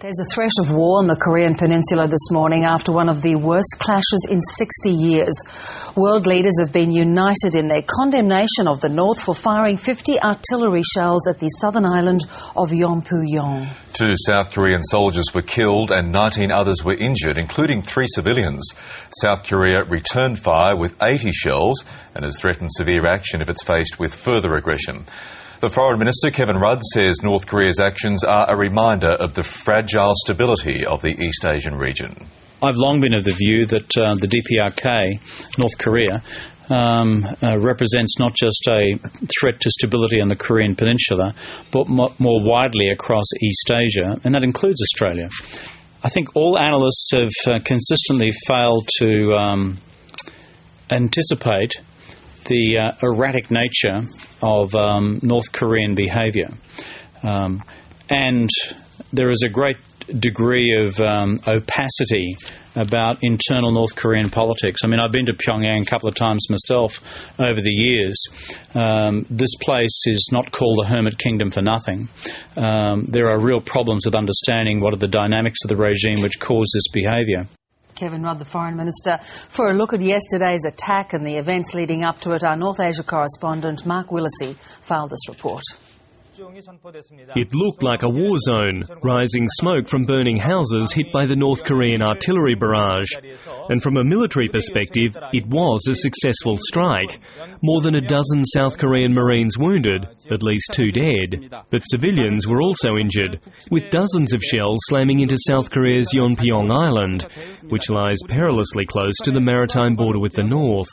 There's a threat of war on the Korean peninsula this morning after one of the worst clashes in 60 years. World leaders have been united in their condemnation of the North for firing 50 artillery shells at the southern island of Yeonpuyong. 2 South Korean soldiers were killed and 19 others were injured, including 3 civilians. South Korea returned fire with 80 shells and has threatened severe action if it's faced with further aggression. The Foreign Minister, Kevin Rudd, says North Korea's actions are a reminder of the fragile stability of the East Asian region. I've long been of the view that the DPRK, North Korea, represents not just a threat to stability on the Korean peninsula, but more widely across East Asia, and that includes Australia. I think all analysts have consistently failed to anticipate the erratic nature of North Korean behaviour. And there is a great degree of opacity about internal North Korean politics. I mean, I've been to Pyongyang a couple of times myself over the years. This place is not called a hermit kingdom for nothing. There are real problems with understanding what are the dynamics of the regime which cause this behaviour. Kevin Rudd, the Foreign Minister. For a look at yesterday's attack and the events leading up to it, our North Asia correspondent Mark Willesee filed this report. It looked like a war zone, rising smoke from burning houses hit by the North Korean artillery barrage. And from a military perspective, it was a successful strike. More than a dozen South Korean Marines wounded, at least 2 dead. But civilians were also injured, with dozens of shells slamming into South Korea's Yeonpuyong Island, which lies perilously close to the maritime border with the north.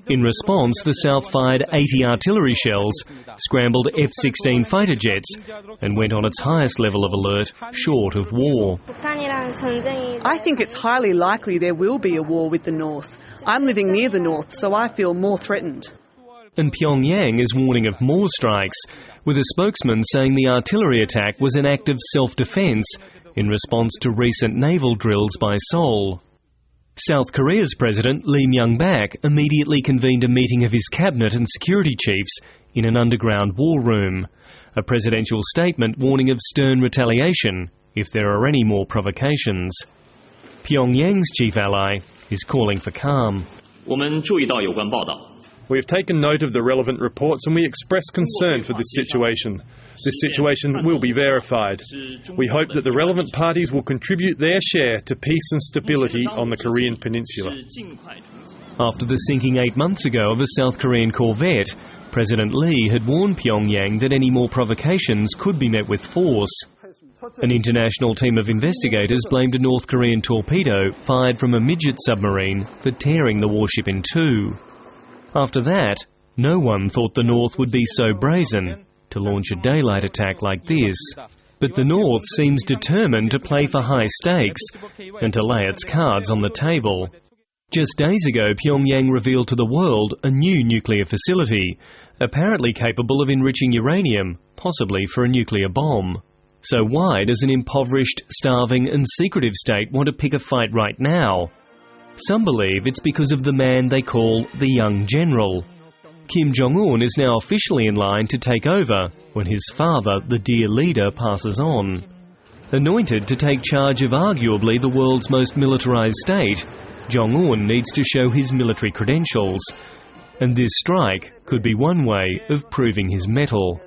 In response, the South fired 80 artillery shells, scrambled F-16 fighter jets, and went on its highest level of alert, short of war. I think it's highly likely there will be a war with the North. I'm living near the North, so I feel more threatened. And Pyongyang is warning of more strikes, with a spokesman saying the artillery attack was an act of self-defence in response to recent naval drills by Seoul. South Korea's President Lee Myung-bak immediately convened a meeting of his cabinet and security chiefs in an underground war room. A presidential statement warning of stern retaliation if there are any more provocations. Pyongyang's chief ally is calling for calm. We have taken note of the relevant reports and we express concern for this situation. This situation will be verified. We hope that the relevant parties will contribute their share to peace and stability on the Korean peninsula. After the sinking 8 months ago of a South Korean corvette, President Lee had warned Pyongyang that any more provocations could be met with force. An international team of investigators blamed a North Korean torpedo fired from a midget submarine for tearing the warship in 2. After that, no one thought the North would be so brazen to launch a daylight attack like this. But the North seems determined to play for high stakes and to lay its cards on the table. Just days ago, Pyongyang revealed to the world a new nuclear facility, apparently capable of enriching uranium, possibly for a nuclear bomb. So why does an impoverished, starving and secretive state want to pick a fight right now? Some believe it's because of the man they call the young general. Kim Jong-un is now officially in line to take over when his father, the dear leader, passes on. Anointed to take charge of arguably the world's most militarized state, Jong-un needs to show his military credentials. And this strike could be one way of proving his mettle.